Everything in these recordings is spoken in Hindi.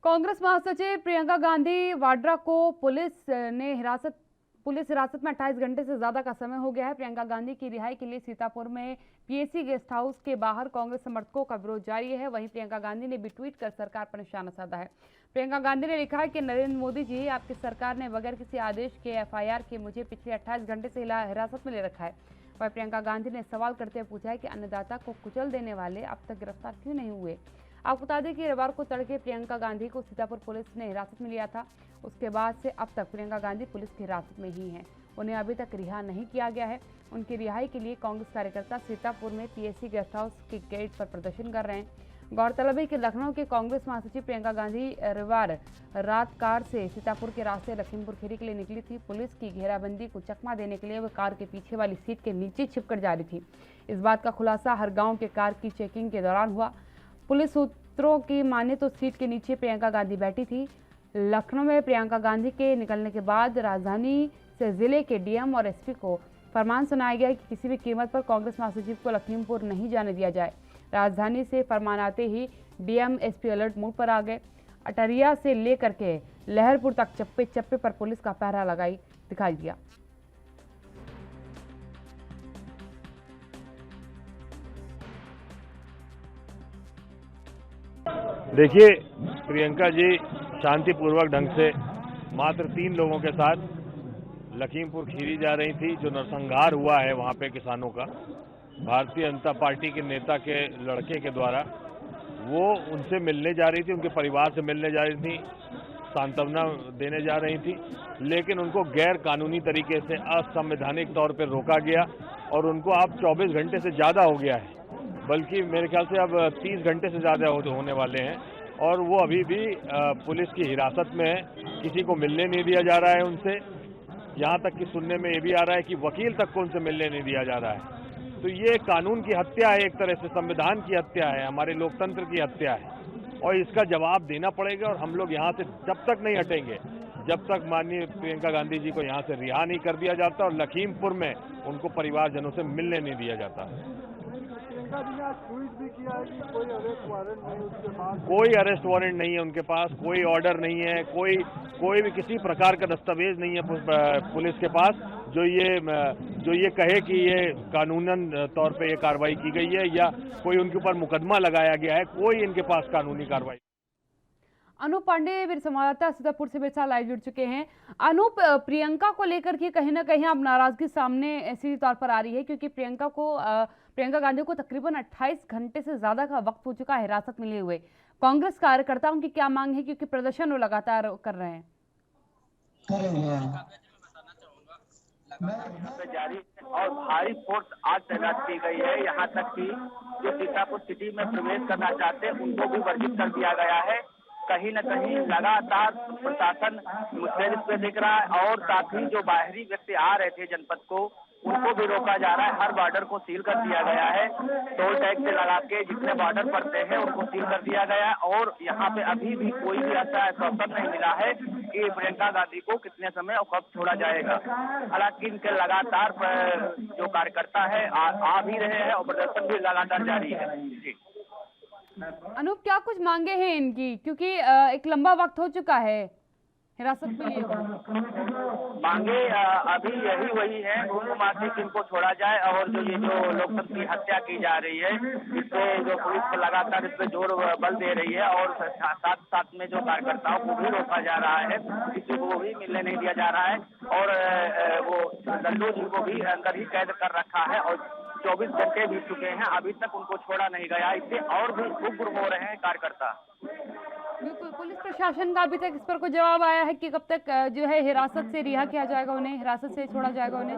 कांग्रेस महासचिव प्रियंका गांधी वाड्रा को पुलिस हिरासत में 28 घंटे से ज्यादा का समय हो गया है। प्रियंका गांधी की रिहाई के लिए सीतापुर में पीएसी गेस्ट हाउस के बाहर कांग्रेस समर्थकों का विरोध जारी है। वहीं प्रियंका गांधी ने भी ट्वीट कर सरकार पर निशाना साधा है। प्रियंका गांधी ने लिखा है कि नरेंद्र मोदी जी, आपकी सरकार ने बगैर किसी आदेश के एफआईआर के मुझे पिछले 28 घंटे से हिरासत में ले रखा है। वहीं प्रियंका गांधी ने सवाल करते हुए पूछा है कि अन्नदाता को कुचल देने वाले अब तक गिरफ्तार क्यों नहीं हुए। आपको बता दें कि रविवार को तड़के प्रियंका गांधी को सीतापुर पुलिस ने हिरासत में लिया था। उसके बाद से अब तक प्रियंका गांधी पुलिस की हिरासत में ही हैं। उन्हें अभी तक रिहा नहीं किया गया है। उनकी रिहाई के लिए कांग्रेस कार्यकर्ता सीतापुर में पीएसी गेस्ट हाउस के गेट पर प्रदर्शन कर रहे हैं। गौरतलब है कि लखनऊ के कांग्रेस महासचिव प्रियंका गांधी रविवार रात कार से सीतापुर के रास्ते लखीमपुर खीरी के लिए निकली थी। पुलिस की घेराबंदी को चकमा देने के लिए वह कार के पीछे वाली सीट के नीचे छिपकर जा रही थी। इस बात का खुलासा हर गांव के कार की चेकिंग के दौरान हुआ। पुलिस सूत्रों की माने तो सीट के नीचे प्रियंका गांधी बैठी थी। लखनऊ में प्रियंका गांधी के निकलने के बाद राजधानी से जिले के डीएम और एसपी को फरमान सुनाया गया कि किसी भी कीमत पर कांग्रेस महासचिव को लखीमपुर नहीं जाने दिया जाए। राजधानी से फरमान आते ही डीएम एसपी अलर्ट मोड पर आ गए। अटरिया से लेकर के लहरपुर तक चप्पे चप्पे पर पुलिस का पहरा दिखाई दिया। देखिए, प्रियंका जी शांतिपूर्वक ढंग से मात्र 3 लोगों के साथ लखीमपुर खीरी जा रही थी। जो नरसंहार हुआ है वहां पे किसानों का, भारतीय जनता पार्टी के नेता के लड़के के द्वारा, वो उनसे मिलने जा रही थी, उनके परिवार से मिलने जा रही थी, सांत्वना देने जा रही थी। लेकिन उनको गैर कानूनी तरीके से असंवैधानिक तौर पर रोका गया और उनको अब 24 घंटे से ज़्यादा हो गया है, बल्कि मेरे ख्याल से अब 30 घंटे से ज़्यादा होने वाले हैं और वो अभी भी पुलिस की हिरासत में है। किसी को मिलने नहीं दिया जा रहा है उनसे। यहाँ तक कि सुनने में ये भी आ रहा है कि वकील तक को उनसे मिलने नहीं दिया जा रहा है। तो ये कानून की हत्या है, एक तरह से संविधान की हत्या है, हमारे लोकतंत्र की हत्या है और इसका जवाब देना पड़ेगा। और हम लोग यहाँ से जब तक नहीं हटेंगे, जब तक माननीय प्रियंका गांधी जी को यहाँ से रिहा नहीं कर दिया जाता और लखीमपुर में उनको परिवारजनों से मिलने नहीं दिया जाता। ट्वीट भी किया है कि कोई अरेस्ट वारंट नहीं उसके पास, कोई अरेस्ट वारंट नहीं है उनके पास, कोई ऑर्डर नहीं है, कोई भी किसी प्रकार का दस्तावेज नहीं है पुलिस के पास जो ये कहे कि ये कानूनन तौर पे ये कार्रवाई की गई है या कोई उनके ऊपर मुकदमा लगाया गया है। कोई इनके पास कानूनी कार्रवाई। अनूप पांडे मेरे संवाददाता सीतापुर से मेरे साथ लाइव जुड़ चुके हैं। अनूप, प्रियंका को लेकर के कहीं ना कहीं अब नाराजगी सामने सीधे तौर पर आ रही है, क्योंकि प्रियंका गांधी को तकरीबन 28 घंटे से ज्यादा का वक्त हो चुका है हिरासत में लिए हुए। कांग्रेस कार्यकर्ताओं की क्या मांग है, क्योंकि प्रदर्शन वो लगातार कर रहे हैं? जारी है और भारी फोर्स आज तैनात की गई है। यहाँ तक कि जो सीतापुर सिटी में प्रवेश करना चाहते हैं उनको भी वर्जित कर दिया गया है। कहीं न कहीं लगातार प्रशासन मुस्तैद पे दिख रहा है और साथ ही जो बाहरी व्यक्ति आ रहे थे जनपद को, उनको भी रोका जा रहा है। हर बॉर्डर को सील कर दिया गया है। टोल टैक्स से लगा के जितने बॉर्डर पड़ते हैं उनको सील कर दिया गया है और यहाँ पे अभी भी कोई भी ऐसा आश्वासन नहीं मिला है कि प्रियंका गांधी को कितने समय और कब छोड़ा जाएगा। हालांकि इनके लगातार जो कार्यकर्ता है आ भी रहे हैं और प्रदर्शन भी लगातार जारी है। जी अनूप, क्या कुछ मांगे हैं इनकी, क्योंकि एक लंबा वक्त हो चुका है हिरासत में लिए हुए? मांगे अभी यही वही है, मासिक इनको छोड़ा जाए और जो ये जो लोकतंत्र की हत्या की जा रही है, इससे जो पुलिस लगातार इस पे जोर बल दे रही है और साथ साथ में जो कार्यकर्ताओं को भी रोका जा रहा है, किसी को भी मिलने नहीं दिया जा रहा है और वो लल्लू जी को भी अंदर ही कैद कर रखा है और 24 घंटे बीत चुके हैं, अभी तक उनको छोड़ा नहीं गया। इससे और भी उग्र हो रहे हैं कार्यकर्ता। बिल्कुल, पुलिस प्रशासन का अभी तक इस पर कोई जवाब आया है कि कब तक जो है हिरासत से रिहा किया जाएगा, उन्हें हिरासत से छोड़ा जाएगा उन्हें?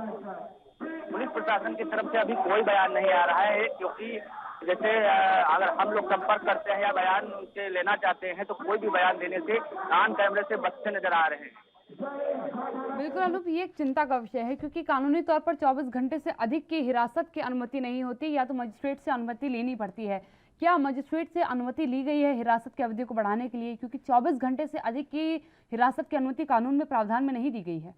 पुलिस प्रशासन की तरफ से अभी कोई बयान नहीं आ रहा है, क्योंकि जैसे अगर हम लोग संपर्क करते हैं या बयान उनसे लेना चाहते हैं तो कोई भी बयान देने से कान कैमरे से बचते नजर आ रहे हैं। बिल्कुल अनूप, ये एक चिंता का विषय है, क्योंकि कानूनी तौर पर 24 घंटे से अधिक की हिरासत की अनुमति नहीं होती, या तो मजिस्ट्रेट से अनुमति लेनी पड़ती है। क्या मजिस्ट्रेट से अनुमति ली गई है हिरासत की अवधि को बढ़ाने के लिए, क्योंकि 24 घंटे से अधिक की हिरासत की अनुमति कानून में प्रावधान में नहीं दी गई है?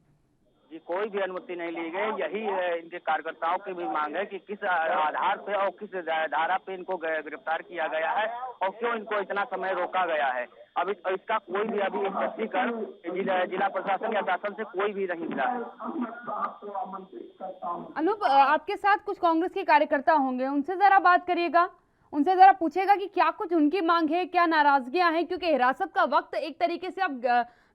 जी, कोई भी अनुमति नहीं ली गई। यही इनके कार्यकर्ताओं की भी मांग है कि किस आधार पे और किस धारा पे इनको गिरफ्तार किया गया है और क्यों इनको इतना समय रोका गया है। अभी इसका कोई भी अभी स्पष्टीकरण जिला प्रशासन या शासन से कोई भी नहीं मिला है। अनूप, आपके साथ कुछ कांग्रेस के कार्यकर्ता होंगे, उनसे जरा बात करिएगा, उनसे जरा पूछेगा कि क्या कुछ उनकी मांग है, क्या नाराजगियां हैं, क्योंकि हिरासत का वक्त एक तरीके से अब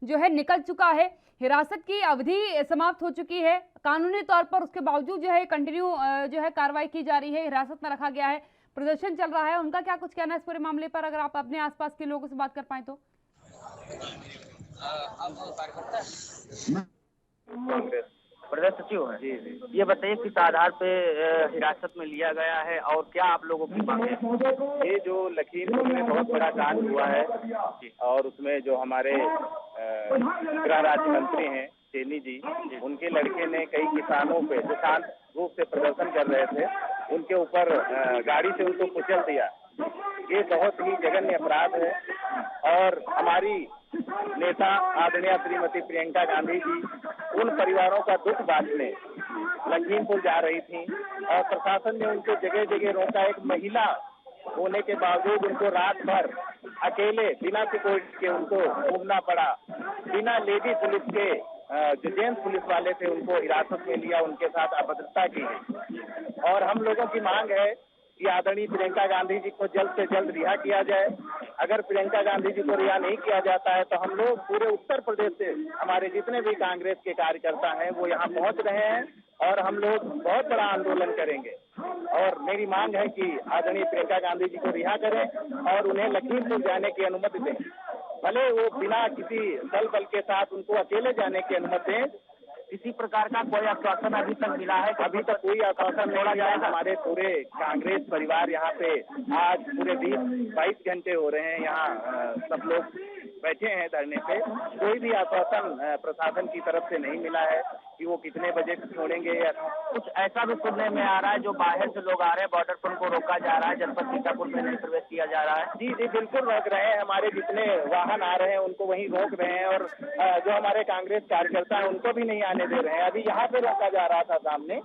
जो है निकल चुका है, हिरासत की अवधि समाप्त हो चुकी है कानूनी तौर पर, उसके बावजूद जो है कंटिन्यू जो है कार्रवाई की जा रही है, हिरासत में रखा गया है, प्रदर्शन चल रहा है। उनका क्या कुछ कहना है इस पूरे मामले पर, अगर आप अपने आसपास के लोगों से बात कर पाए तो? कांग्रेस प्रदेश सचिव है जी, ये बताइए किस आधार पे हिरासत में लिया गया है और क्या आप लोगों की मांग है? ये जो लखीमपुर में बहुत बड़ा कांड हुआ है और उसमें जो हमारे गृह राज्य मंत्री हैं चेनी जी, उनके लड़के ने कई किसानों पे जो शांत रूप से प्रदर्शन कर रहे थे उनके ऊपर गाड़ी से उनको कुचल दिया। ये बहुत ही जघन्य अपराध है और हमारी नेता आदरणीय श्रीमती प्रियंका गांधी जी उन परिवारों का दुख बांटने लखीमपुर जा रही थी और प्रशासन ने उनको जगह जगह रोका। एक महिला होने के बावजूद उनको रात भर अकेले बिना सिक्योरिटी के उनको घूमना पड़ा, बिना लेडी पुलिस के जो जेंट्स पुलिस वाले थे उनको हिरासत में लिया, उनके साथ अभद्रता की। और हम लोगों की मांग है कि आदरणीय प्रियंका गांधी जी को जल्द से जल्द रिहा किया जाए। अगर प्रियंका गांधी जी को रिहा नहीं किया जाता है तो हम लोग पूरे उत्तर प्रदेश से हमारे जितने भी कांग्रेस के कार्यकर्ता हैं वो यहाँ पहुंच रहे हैं और हम लोग बहुत बड़ा आंदोलन करेंगे। और मेरी मांग है कि आदरणीय प्रियंका गांधी जी को रिहा करें और उन्हें लखीमपुर जाने की अनुमति दें। भले वो बिना किसी दल बल के साथ उनको अकेले जाने की अनुमति दें। किसी प्रकार का कोई आश्वासन अभी तक मिला है? अभी तक कोई आश्वासन नहीं मिला है। हमारे पूरे कांग्रेस परिवार यहाँ पे आज पूरे 20-22 घंटे हो रहे हैं, यहाँ सब लोग बैठे हैं धरने पे। कोई भी आश्वासन प्रशासन की तरफ से नहीं मिला है कि वो कितने बजे छोड़ेंगे। या कुछ ऐसा भी सुनने में आ रहा है जो बाहर से लोग आ रहे हैं, बॉर्डर पर उनको रोका जा रहा है, जनपद सीतापुर में नहीं प्रवेश किया जा रहा है। जी जी बिल्कुल रोक रहे हैं। हमारे जितने वाहन आ रहे हैं उनको वहीं रोक रहे हैं और जो हमारे कांग्रेस कार्यकर्ता हैं उनको भी नहीं आने दे रहे हैं। अभी यहाँ पे रोका जा रहा था सामने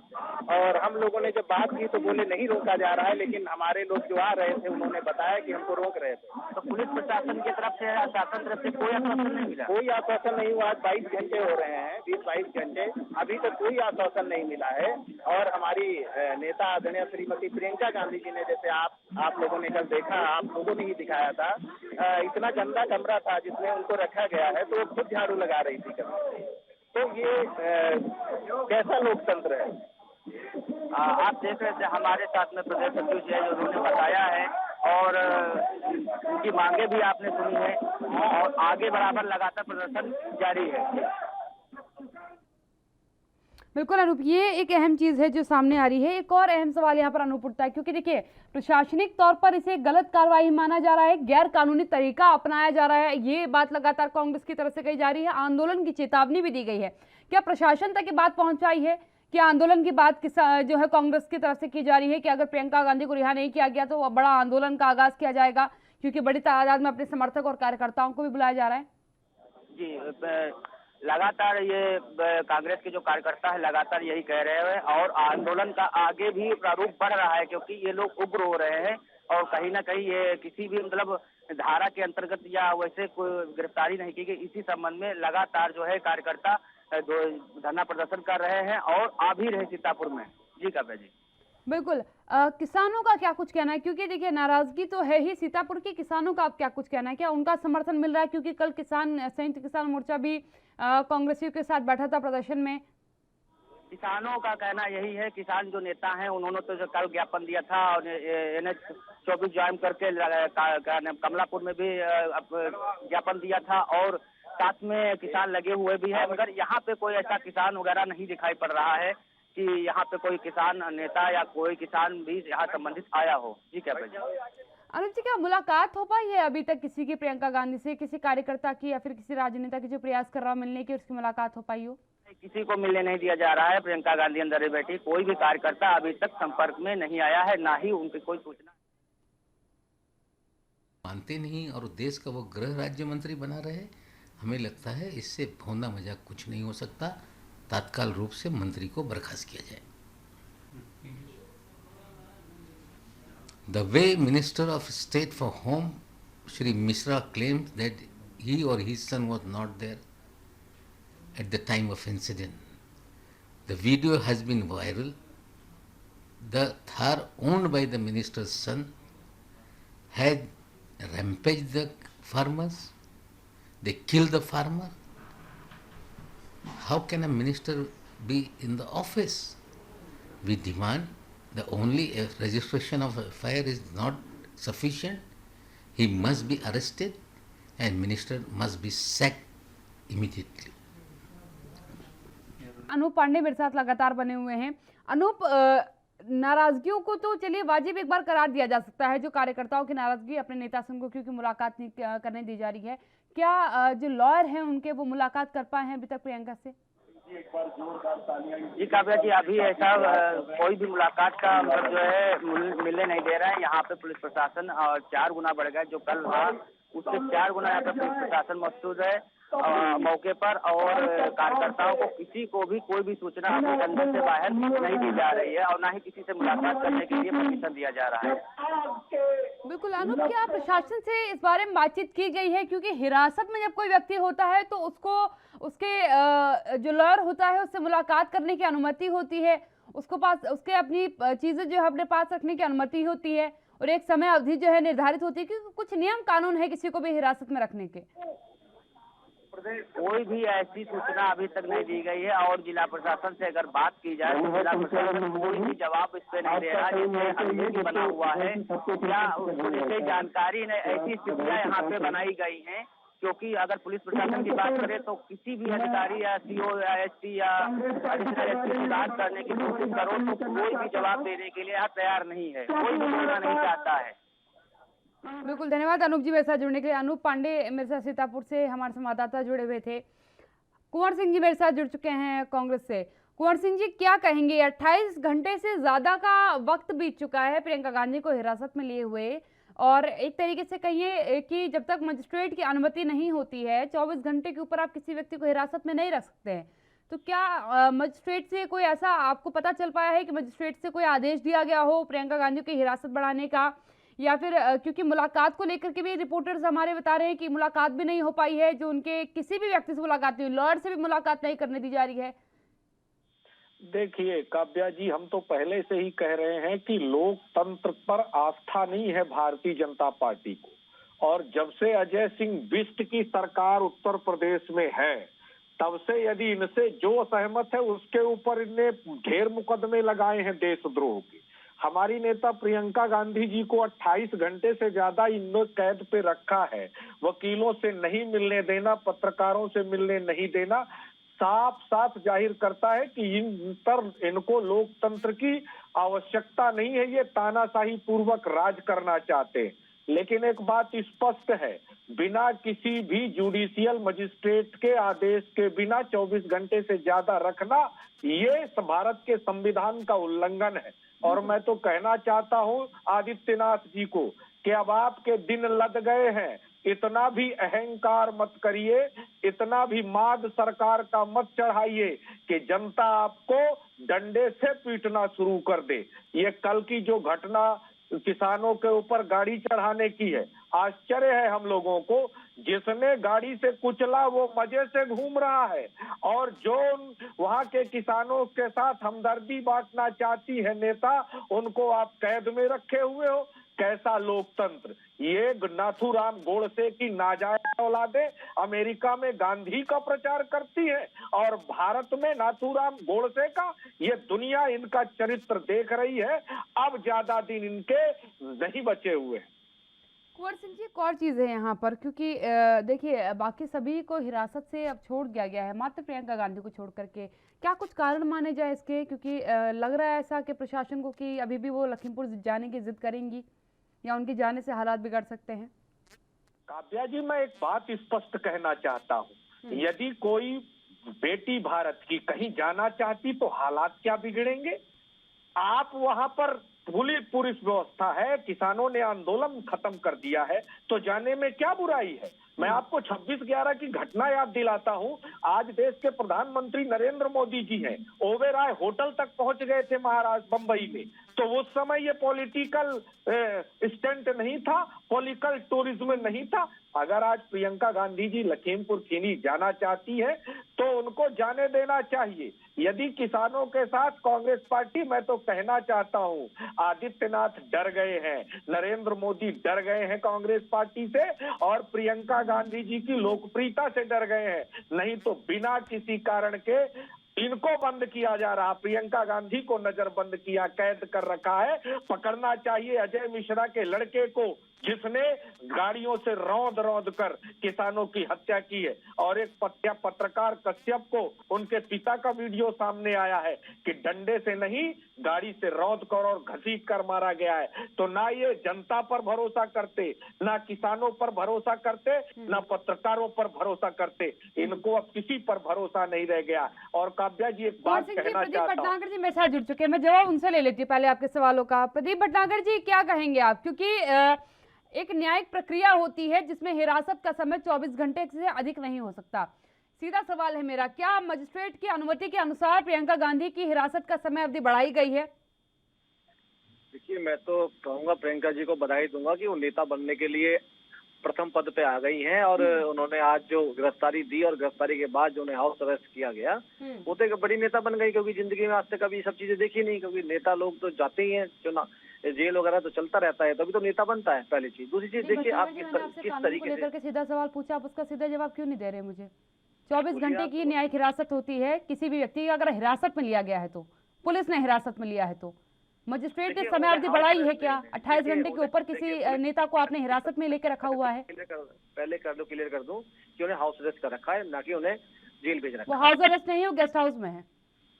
और हम लोगों ने जब बात की तो बोले नहीं रोका जा रहा है, लेकिन हमारे लोग जो आ रहे थे उन्होंने बताया कि हमको रोक रहे थे। तो पुलिस प्रशासन की तरफ से शासन तरफ से कोई आश्वासन नहीं मिला? कोई आश्वासन नहीं हुआ। 22 घंटे हो रहे हैं, 20-22 घंटे, अभी तक कोई आश्वासन नहीं मिला है। और हमारी नेता आदरणीय श्रीमती प्रियंका गांधी जी ने, जैसे आप लोगों ने कल देखा, आप लोगों ने ही दिखाया था, इतना गंदा कमरा था जिसमें उनको रखा गया है तो वो खुद झाड़ू लगा रही थी कमरे। तो ये कैसा लोकतंत्र है? आप देख रहे थे हमारे साथ में प्रदेश सचिव जी है, जो उन्होंने बताया है और उनकी मांगे भी आपने सुनी है और आगे बराबर लगातार प्रदर्शन जारी है। बिल्कुल अनूप, ये एक अहम चीज़ है जो सामने आ रही है। एक और अहम सवाल यहाँ पर अनूप उठता है, क्योंकि देखिए प्रशासनिक तौर पर इसे गलत कार्रवाई माना जा रहा है, गैर कानूनी तरीका अपनाया जा रहा है, ये बात लगातार कांग्रेस की तरफ से कही जा रही है। आंदोलन की चेतावनी भी दी गई है। क्या प्रशासन तक ये बात पहुंच पाई है कि आंदोलन की बात जो है कांग्रेस की तरफ से की जा रही है कि अगर प्रियंका गांधी को रिहा नहीं किया गया तो बड़ा आंदोलन का आगाज किया जाएगा, क्योंकि बड़ी तादाद में अपने समर्थक और कार्यकर्ताओं को भी बुलाया जा रहा है? जी, लगातार ये कांग्रेस के जो कार्यकर्ता है लगातार यही कह रहे हैं और आंदोलन का आगे भी प्रारूप बढ़ रहा है, क्योंकि ये लोग उग्र हो रहे हैं और कहीं ना कहीं ये किसी भी मतलब धारा के अंतर्गत या वैसे कोई गिरफ्तारी नहीं की गई। इसी संबंध में लगातार जो है कार्यकर्ता धरना प्रदर्शन कर रहे हैं और आ भी रहे सीतापुर में। जी काव्या जी। बिल्कुल, किसानों का क्या कुछ कहना है, क्योंकि देखिए नाराजगी तो है ही, सीतापुर के किसानों का आप क्या कुछ कहना है, क्या उनका समर्थन मिल रहा है? क्योंकि कल संयुक्त किसान मोर्चा भी कांग्रेसियों के साथ बैठा था प्रदर्शन में। किसानों का कहना यही है, किसान जो नेता हैं उन्होंने तो जो कल ज्ञापन दिया था और NH-24 ज्वाइन करके कमलापुर में भी ज्ञापन दिया था और साथ में किसान लगे हुए भी हैं, मगर यहाँ पे कोई ऐसा किसान वगैरह नहीं दिखाई पड़ रहा है कि यहाँ पे कोई किसान नेता या कोई किसान भी यहाँ संबंधित आया हो। जी क्या अनुज जी, क्या मुलाकात हो पाई है अभी तक किसी की प्रियंका गांधी से, किसी कार्यकर्ता की या फिर किसी राजनेता की जो प्रयास कर रहा हो मिलने की, उसकी मुलाकात हो पाई हो? किसी को मिलने नहीं दिया जा रहा है। प्रियंका गांधी अंदर बैठी, कोई भी कार्यकर्ता अभी तक संपर्क में नहीं आया है, ना ही उनकी कोई सूचना मानते नहीं और देश का वो गृह राज्य मंत्री बना रहे। हमें लगता है इससे भौंदा मजाक कुछ नहीं हो सकता। तात्काल रूप से मंत्री को बर्खास्त किया जाए। The way Minister of State for Home Shri Mishra claimed that he or his son was not there at the time of incident. The video has been viral. The Thar owned by the minister's son had rampaged the farmers. They killed the farmer. How can a minister be in the office? We demand the only registration of a FIR is not sufficient. He must be arrested and minister must be sacked immediately. Anoop Pandey मेरे साथ लगातार बने हुए हैं। अनूप, नाराजगियों को तो चलिए वाजिब एक बार करार दिया जा सकता है, जो कार्यकर्ताओं की नाराजगी अपने नेता संघ को क्योंकि मुलाकात नहीं करने दी जा रही है, क्या जो लॉयर हैं उनके वो मुलाकात कर पाए हैं अभी तक प्रियंका से? जी काव्या जी, अभी ऐसा कोई भी मुलाकात का मतलब जो है मिलने नहीं दे रहा है। यहाँ पे पुलिस प्रशासन 4 गुना बढ़ गया, जो कल था उससे 4 गुना यहाँ पे पुलिस प्रशासन मौजूद है मौके पर, और कार्यकर्ताओं को किसी को भी कोई भी सूचना अपने अंदर से बाहर नहीं दी जा रही है और ना ही किसी से मुलाकात करने के लिए परमिशन दिया जा रहा है। बिल्कुल अनूप, क्या प्रशासन से इस बारे में बातचीत की गई है? क्योंकि हिरासत में जब कोई व्यक्ति होता है तो उसको उसके जो लॉयर होता है उससे मुलाकात करने की अनुमति होती है, उसके अपनी चीजें जो है अपने पास रखने की अनुमति होती है, और एक समय अवधि जो है निर्धारित होती है, क्योंकि कुछ नियम कानून है किसी को भी हिरासत में रखने के। कोई भी ऐसी सूचना अभी तक नहीं दी गई है, और जिला प्रशासन से अगर बात की जाए तो जिला प्रशासन कोई भी जवाब इस पे नहीं दे रहा। जैसे अभियोगी बना हुआ है या उससे जानकारी नहीं, ऐसी स्थितियां यहाँ पे बनाई गई हैं। क्योंकि अगर पुलिस प्रशासन की बात करें तो किसी भी अधिकारी या सीओ या एसपी या एडिशनल एसपी से बात करने की कोशिश करो तो कोई भी जवाब देने के लिए तैयार नहीं है, कोई भी बोलना नहीं चाहता है। बिल्कुल, धन्यवाद अनूप जी मेरे साथ जुड़ने के लिए। अनूप पांडे मेरे साथ सीतापुर से हमारे संवाददाता जुड़े हुए थे। कुंवर सिंह जी मेरे साथ जुड़ चुके हैं कांग्रेस से। कुंवर सिंह जी, क्या कहेंगे? 28 घंटे से ज्यादा का वक्त बीत चुका है प्रियंका गांधी को हिरासत में लिए हुए, और एक तरीके से कहिए कि जब तक मजिस्ट्रेट की अनुमति नहीं होती है 24 घंटे के ऊपर आप किसी व्यक्ति को हिरासत में नहीं रख सकते हैं। तो क्या मजिस्ट्रेट से कोई ऐसा आपको पता चल पाया है कि मजिस्ट्रेट से कोई आदेश दिया गया हो प्रियंका गांधी की हिरासत बढ़ाने का, या फिर क्योंकि मुलाकात को लेकर के भी रिपोर्टर्स हमारे बता रहे हैं कि मुलाकात भी नहीं हो पाई है, जो उनके किसी भी व्यक्ति से मुलाकात नहीं, लॉयर से भी मुलाकात नहीं करने दी जा रही है? देखिए काव्या जी, हम तो पहले से ही कह रहे हैं कि लोकतंत्र पर आस्था नहीं है भारतीय जनता पार्टी को, और जब से अजय सिंह बिष्ट की सरकार उत्तर प्रदेश में है तब से यदि इनसे जो असहमत है उसके ऊपर इनने ढेर मुकदमे लगाए हैं देशद्रोह के। हमारी नेता प्रियंका गांधी जी को 28 घंटे से ज्यादा इन्होंने कैद पे रखा है। वकीलों से नहीं मिलने देना, पत्रकारों से मिलने नहीं देना, साफ साफ जाहिर करता है कि इनको लोकतंत्र की आवश्यकता नहीं है, ये तानाशाही पूर्वक राज करना चाहते हैं। लेकिन एक बात स्पष्ट है, बिना किसी भी जुडिशियल मजिस्ट्रेट के आदेश के बिना 24 घंटे से ज्यादा रखना ये भारत के संविधान का उल्लंघन है। और मैं तो कहना चाहता हूं आदित्यनाथ जी को कि अब आपके दिन लद गए हैं, इतना भी अहंकार मत करिए, इतना भी माद सरकार का मत चढ़ाइए कि जनता आपको डंडे से पीटना शुरू कर दे। ये कल की जो घटना किसानों के ऊपर गाड़ी चढ़ाने की है, आश्चर्य है हम लोगों को, जिसने गाड़ी से कुचला वो मजे से घूम रहा है, और जो वहां के किसानों के साथ हमदर्दी बांटना चाहती है नेता, उनको आप कैद में रखे हुए हो। कैसा लोकतंत्र! ये नाथूराम गोडसे की नाजायज औलादे अमेरिका में गांधी का प्रचार करती है और भारत में नाथूराम गोडसे का। ये दुनिया इनका चरित्र देख रही है। अब ज्यादा दिन इनके नहीं बचे हुए हैं। कुंवर सिंह जी, एक और चीज़ है यहाँ पर, क्योंकि देखिए बाकी सभी को हिरासत से अब छोड़ दिया गया है, मात्र प्रियंका गांधी को छोड़ करके। क्या कुछ कारण माने जाए इसके? क्योंकि लग रहा है ऐसा कि प्रशासन को कि अभी भी वो लखीमपुर जाने की जिद करेंगी, या उनके जाने से हालात बिगड़ सकते हैं। काव्या जी, मैं एक बात स्पष्ट कहना चाहता हूँ, यदि कोई बेटी भारत की कहीं जाना चाहती तो हालात क्या बिगड़ेंगे? आप वहां पर पुलिस व्यवस्था है, किसानों ने आंदोलन खत्म कर दिया है, तो जाने में क्या बुराई है? मैं आपको 26/11 की घटना याद दिलाता हूं। आज देश के प्रधानमंत्री नरेंद्र मोदी जी हैं, ओबेरॉय होटल तक पहुंच गए थे महाराष्ट्र बंबई में, तो उस समय ये पॉलिटिकल स्टंट नहीं था, पॉलिटिकल टूरिज्म नहीं था। अगर आज प्रियंका गांधी जी लखीमपुर खीरी जाना चाहती है तो उनको जाने देना चाहिए। यदि किसानों के साथ कांग्रेस पार्टी, मैं तो कहना चाहता हूं आदित्यनाथ डर गए हैं, नरेंद्र मोदी डर गए हैं कांग्रेस पार्टी से, और प्रियंका गांधी जी की लोकप्रियता से डर गए हैं। नहीं तो बिना किसी कारण के इनको बंद किया जा रहा, प्रियंका गांधी को नजरबंद किया, कैद कर रखा है। पकड़ना चाहिए अजय मिश्रा के लड़के को, जिसने गाड़ियों से रौंद रौंद कर किसानों की हत्या की है। और एक पत्रकार कश्यप को उनके पिता का वीडियो सामने आया है कि डंडे से नहीं, गाड़ी से रौंद कर और घसीट कर मारा गया है। तो ना ये जनता पर भरोसा करते, ना किसानों पर भरोसा करते, ना पत्रकारों पर भरोसा करते। इनको अब किसी पर भरोसा नहीं रह गया। और काव्या जी एक बात कहना चाहता हूँ। प्रदीप भटनागर जी मेरे साथ जुड़ चुके हैं, मैं जवाब उनसे ले लेती हूँ पहले आपके सवालों का। प्रदीप भटनागर जी क्या कहेंगे आप, क्योंकि एक न्यायिक प्रक्रिया होती है जिसमें हिरासत का समय 24 घंटे से अधिक नहीं हो सकता। सीधा सवाल है मेरा, क्या मजिस्ट्रेट की अनुमति के अनुसार प्रियंका गांधी की हिरासत का समय अवधि बढ़ाई गई है? देखिए, मैं तो कहूंगा प्रियंका जी को बधाई दूंगा कि वो नेता बनने के लिए प्रथम पद पे आ गई हैं। और उन्होंने आज जो गिरफ्तारी दी और गिरफ्तारी के बाद जो उन्हें हाउस अरेस्ट किया गया, वो तो एक बड़ी नेता बन गई। क्योंकि जिंदगी में आज तक कभी सब चीजें देखी नहीं। क्योंकि नेता लोग तो जाते ही हैं, चुनाव जेल वगैरह तो चलता रहता है, तभी तो नेता बनता है। पहली चीज। दूसरी चीज देखिए, आप किस तरीके से सीधा सवाल पूछा, आप उसका सीधा जवाब क्यों नहीं दे रहे मुझे? 24 घंटे की न्यायिक हिरासत होती है किसी भी व्यक्ति की, अगर हिरासत में लिया गया है तो, पुलिस ने हिरासत में लिया है तो मजिस्ट्रेट ने समय अवधि बढ़ाई है क्या? 28 घंटे के ऊपर किसी नेता को आपने हिरासत में लेकर रखा हुआ है? पहले क्लियर कर दूं कि उन्हें हाउस अरेस्ट कर रखा है, ना कि उन्हें जेल भेज रखा है। वो हाउस अरेस्ट नहीं है, वो गेस्ट हाउस में है।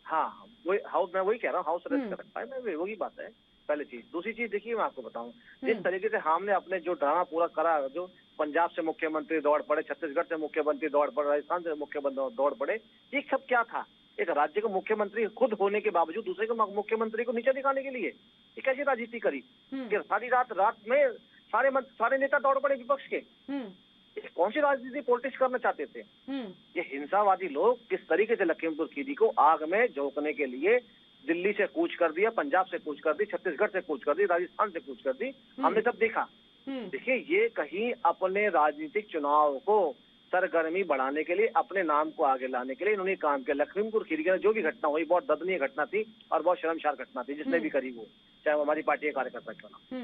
हाँ, वही हाउस, मैं वही कह रहा हूँ, हाउस अरेस्ट कर रखा है। मैं वही बात है पहली चीज। दूसरी चीज देखिए, मैं आपको बताऊं, जिस तरीके से हमने अपने जो ड्रामा पूरा करा, जो पंजाब से मुख्यमंत्री दौड़ पड़े, छत्तीसगढ़ से मुख्यमंत्री दौड़ पड़े, राजस्थान से मुख्यमंत्री दौड़ पड़े, ये सब क्या था? एक राज्य का मुख्यमंत्री खुद होने के बावजूद दूसरे को मुख्यमंत्री को नीचे दिखाने के लिए ये कैसी राजनीति करी कि सारी रात में सारे नेता दौड़ पड़े विपक्ष के। कौन सी राजनीति पॉलिटिक्स करना चाहते थे? ये हिंसावादी लोग किस तरीके से लखीमपुर खीरी को आग में झोंकने के लिए दिल्ली से कूच कर दिया, पंजाब से कूच कर दी, छत्तीसगढ़ से कूच कर दी, राजस्थान से कूच कर दी, हमने सब देखा। देखिए, ये कहीं अपने राजनीतिक चुनाव को सरगर्मी बढ़ाने के लिए, अपने नाम को आगे लाने के लिए इन्होंने काम किया। लखीमपुर खीरी के जो भी घटना हुई बहुत दर्दनीय घटना थी और बहुत शर्मसार घटना थी, जिसने भी करी वो, चाहे वो हमारी पार्टी के कार्यकर्ता क्यों ना।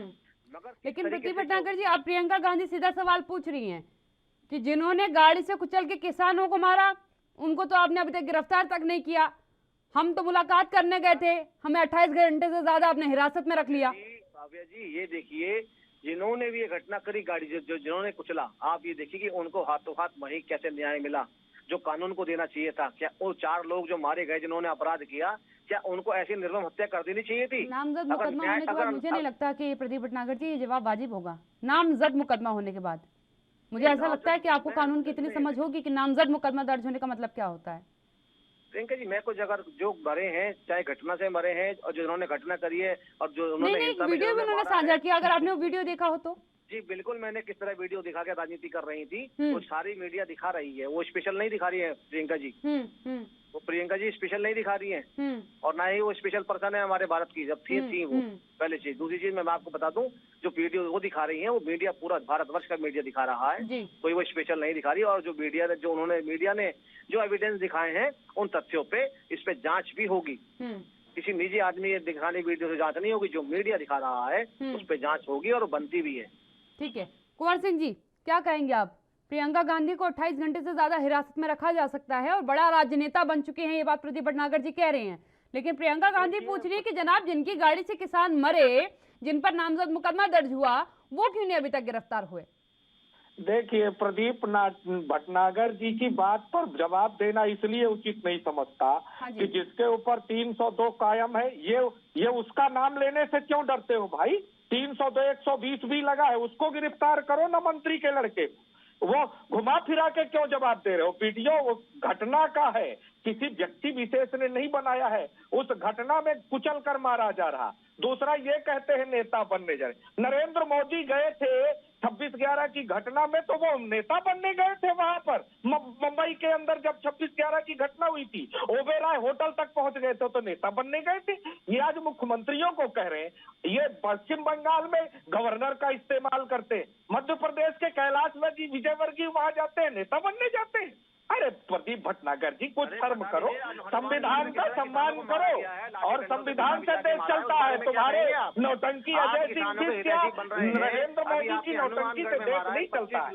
मगर लेकिन प्रदीप भटनागर जी, आप प्रियंका गांधी सीधा सवाल पूछ रही हैं कि जिन्होंने गाड़ी से कुचल के किसानों को मारा, उनको तो आपने अभी तक गिरफ्तार तक नहीं किया। हम तो मुलाकात करने गए थे, हमें 28 घंटे से ज्यादा आपने हिरासत में रख लिया। काव्या जी, ये देखिए, जिन्होंने भी ये घटना करी, गाड़ी जो जिन्होंने कुचला, आप ये देखिए कि उनको हाथों हाथ वहीं कैसे न्याय मिला जो कानून को देना चाहिए था। क्या वो 4 लोग जो मारे गए जिन्होंने अपराध किया, क्या उनको ऐसी निर्मम हत्या कर देनी चाहिए थी? नामजद मुकदमा होने के बाद मुझे नहीं लगता कि प्रदीप भटनागर जी ये जवाब वाजिब होगा। नामजद मुकदमा होने के बाद मुझे ऐसा लगता है कि आपको कानून की इतनी समझ होगी कि नामजद मुकदमा दर्ज होने का मतलब क्या होता है। प्रियंका जी, मैं कुछ अगर जो मरे हैं, चाहे घटना से मरे हैं और जो उन्होंने घटना करी है और जो उन्होंने वीडियो भी उन्होंने साझा किया, अगर आपने वो वीडियो देखा हो तो। जी बिल्कुल, मैंने किस तरह वीडियो दिखा के राजनीति कर रही थी, वो सारी मीडिया दिखा रही है। वो स्पेशल नहीं दिखा रही है प्रियंका जी, वो प्रियंका जी स्पेशल नहीं दिखा रही है, और ना ही वो स्पेशल पर्सन है हमारे भारत की, जब थी वो। पहले चीज। दूसरी चीज, मैं आपको बता दूं, जो वीडियो वो दिखा रही है वो मीडिया पूरा भारतवर्ष का मीडिया दिखा रहा है, कोई वो स्पेशल नहीं दिखा रही। और जो मीडिया ने जो एविडेंस दिखाए हैं उन तथ्यों पे, इस पे जांच भी होगी। किसी निजी आदमी ये दिखाने वीडियो से जांच नहीं होगी, जो मीडिया दिखा रहा है उस पे जांच होगी और बनती भी है। ठीक है, कुंवर सिंह जी क्या कहेंगे आप? प्रियंका गांधी को 28 घंटे से ज्यादा हिरासत में रखा जा सकता है और बड़ा राजनेता बन चुके हैं, ये बात प्रदीप भटनागर जी कह रहे हैं, लेकिन प्रियंका गांधी पूछ रही है कि जनाब, जिनकी गाड़ी से किसान मरे, जिन पर नामजद मुकदमा दर्ज हुआ, वो क्यों नहीं अभी तक गिरफ्तार हुए? देखिए, प्रदीप भटनागर जी की बात पर जवाब देना इसलिए उचित नहीं समझता कि जिसके ऊपर 302 कायम है, ये उसका नाम लेने से क्यों डरते हो भाई? 302 120 भी लगा है, उसको गिरफ्तार करो ना, मंत्री के लड़के। वो घुमा फिरा के क्यों जवाब दे रहे हो? वीडियो घटना का है, किसी व्यक्ति विशेष ने नहीं बनाया है। उस घटना में कुचल कर मारा जा रहा। दूसरा, ये कहते हैं नेता बनने जा रहे। नरेंद्र मोदी गए थे 26/11 की घटना में तो वो नेता बनने गए थे वहां पर मुंबई के अंदर। जब 26/11 की घटना हुई थी, ओबेरॉय होटल तक पहुंच गए थे तो नेता बनने गए थे। ये आज मुख्यमंत्रियों को कह रहे हैं। ये पश्चिम बंगाल में गवर्नर का इस्तेमाल करते हैं, मध्य प्रदेश के कैलाश में जी विजयवर्गीय वहां जाते हैं, नेता बनने जाते हैं। अरे प्रदीप भटनागर जी, कुछ शर्म करो, संविधान का सम्मान करो, और संविधान से देश चलता है। तुम्हारे नौटंकी अजय सिंह क्या नरेंद्र मोदी की नौटंकी से देश नहीं चलता है।